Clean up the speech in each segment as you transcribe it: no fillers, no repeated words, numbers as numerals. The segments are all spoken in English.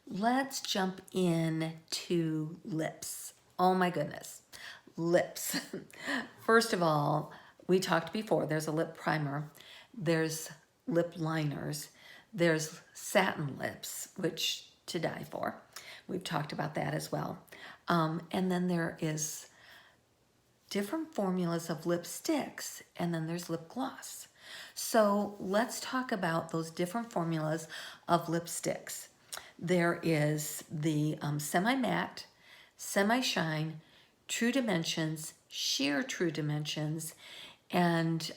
Let's jump in to lips. Oh my goodness, lips. First of all, we talked before, there's a lip primer, there's lip liners, there's satin lips, which to die for. We've talked about that as well. And then there is different formulas of lipsticks, and then there's lip gloss. So let's talk about those different formulas of lipsticks. There is the semi-matte, semi-shine, True Dimensions, sheer True Dimensions, and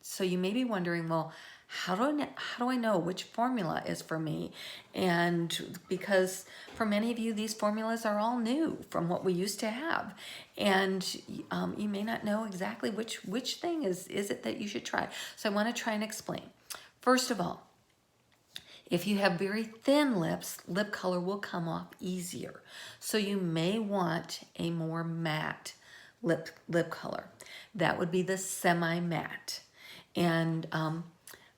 so you may be wondering, well, how do I know which formula is for me? And because for many of you, these formulas are all new from what we used to have, and you may not know exactly which thing is it that you should try. So I want to try and explain. First of all, if you have very thin lips, lip color will come off easier. So you may want a more matte lip color. That would be the semi-matte. And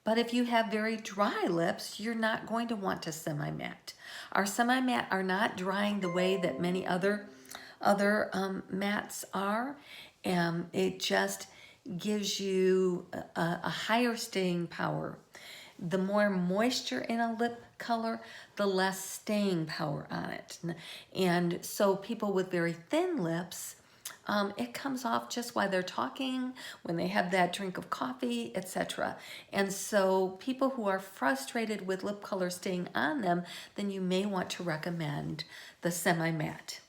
but if you have very dry lips, you're not going to want to semi-matte. Our semi-matte are not drying the way that many other mattes are. It just gives you a higher staying power. The more moisture in a lip color, the less staying power on it. And so people with very thin lips, it comes off just while they're talking, when they have that drink of coffee, etc. And so people who are frustrated with lip color staying on them, then you may want to recommend the semi-matte.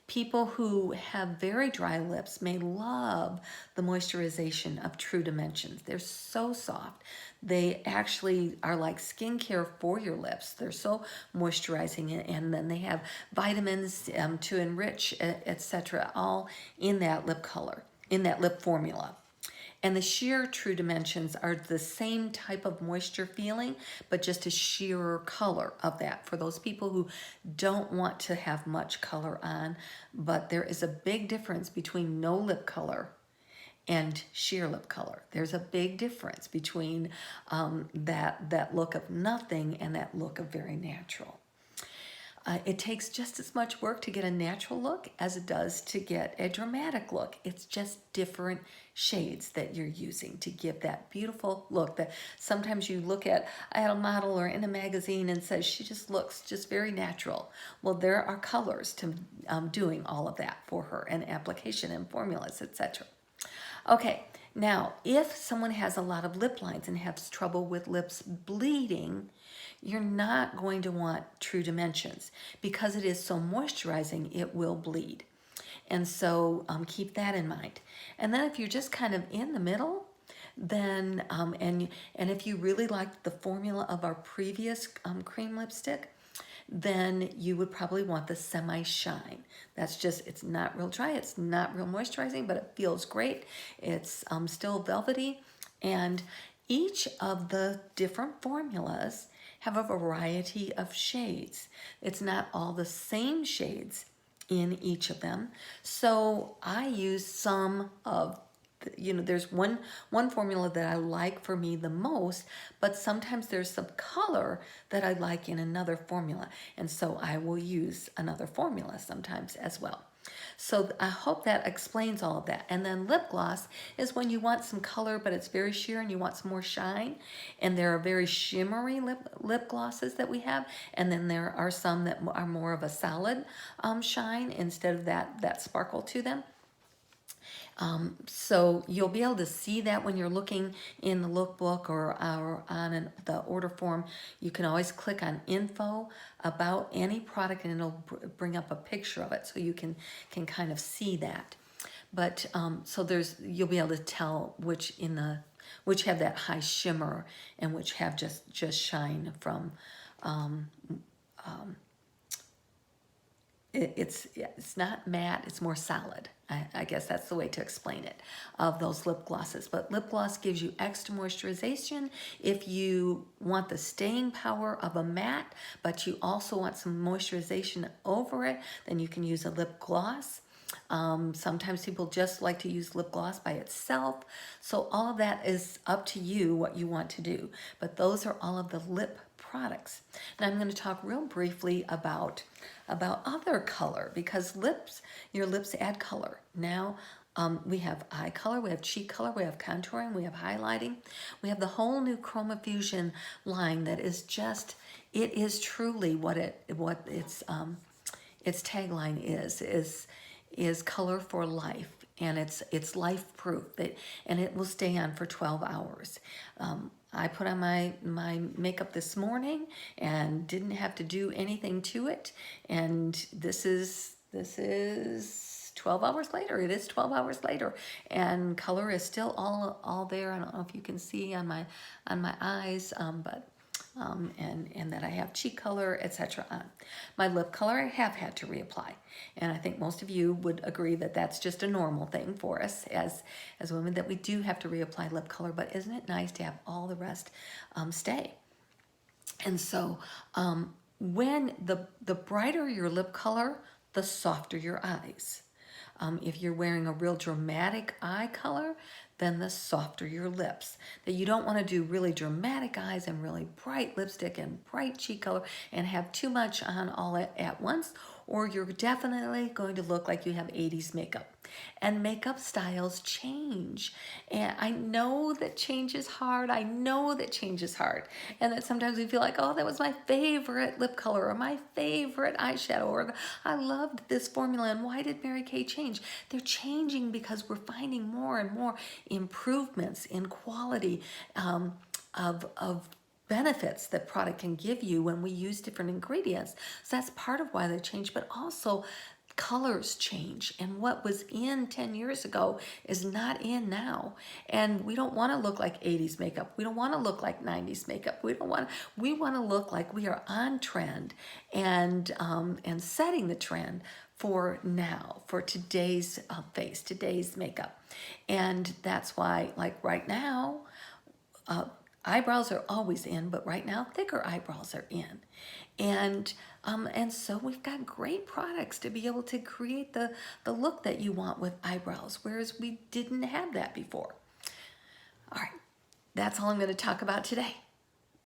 People who have very dry lips may love the moisturization of True Dimensions. They're so soft. They actually are like skincare for your lips. They're so moisturizing, and then they have vitamins to enrich, etc., all in that lip color, in that lip formula. And the sheer True Dimensions are the same type of moisture feeling, but just a sheerer color of that for those people who don't want to have much color on. But there is a big difference between no lip color and sheer lip color. There's a big difference between that look of nothing and that look of very natural. It takes just as much work to get a natural look as it does to get a dramatic look. It's just different shades that you're using to give that beautiful look that sometimes you look at a model or in a magazine and says she just looks just very natural. Well, there are colors to doing all of that for her, and application and formulas, etc. Okay, now if someone has a lot of lip lines and has trouble with lips bleeding, you're not going to want True Dimensions because it is so moisturizing, it will bleed. And so keep that in mind. And then if you're just kind of in the middle, then, and if you really liked the formula of our previous cream lipstick, then you would probably want the semi-shine. That's just, it's not real dry, it's not real moisturizing, but it feels great. It's still velvety, and each of the different formulas have a variety of shades. It's not all the same shades in each of them. So I use some of, there's one formula that I like for me the most, but sometimes there's some color that I like in another formula. And so I will use another formula sometimes as well. So I hope that explains all of that. And then lip gloss is when you want some color, but it's very sheer and you want some more shine. And there are very shimmery lip glosses that we have. And then there are some that are more of a solid shine instead of that sparkle to them. So you'll be able to see that when you're looking in the lookbook or on the order form. You can always click on info about any product and it'll bring up a picture of it so you can kind of see that. But so you'll be able to tell which have that high shimmer and which have just shine from it's not matte, it's more solid. I guess that's the way to explain it, of those lip glosses. But lip gloss gives you extra moisturization. If you want the staying power of a matte, but you also want some moisturization over it, then you can use a lip gloss. Sometimes people just like to use lip gloss by itself. So all of that is up to you what you want to do. But those are all of the lip products. Now I'm going to talk real briefly about other color, because your lips add color. Now we have eye color, we have cheek color, we have contouring, we have highlighting. We have the whole new ChromaFusion line that is just, it is truly what its tagline is color for life. And it's life proof, and it will stay on for 12 hours. I put on my makeup this morning and didn't have to do anything to it. And this is 12 hours later. It is 12 hours later, and color is still all there. I don't know if you can see on my eyes, but and that I have cheek color, etc. on. My lip color I have had to reapply, and I think most of you would agree that that's just a normal thing for us as women, that we do have to reapply lip color. But isn't it nice to have all the rest stay? And so when the brighter your lip color, the softer your eyes. If you're wearing a real dramatic eye color, then the softer your lips. That you don't want to do really dramatic eyes and really bright lipstick and bright cheek color and have too much on all at once, or you're definitely going to look like you have 80s makeup. And makeup styles change. And I know that change is hard. I know that change is hard. And that sometimes we feel like, oh, that was my favorite lip color or my favorite eyeshadow, or I loved this formula, and why did Mary Kay change? They're changing because we're finding more and more improvements in quality of benefits that product can give you when we use different ingredients. So that's part of why they change, but also colors change, and what was in 10 years ago is not in now. And we don't want to look like 80s makeup. We don't want to look like 90s makeup. We want to look like we are on trend and setting the trend for now, for today's face, today's makeup. And that's why, like right now, eyebrows are always in, but right now thicker eyebrows are in. And so we've got great products to be able to create the look that you want with eyebrows, whereas we didn't have that before. All right, that's all I'm going to talk about today.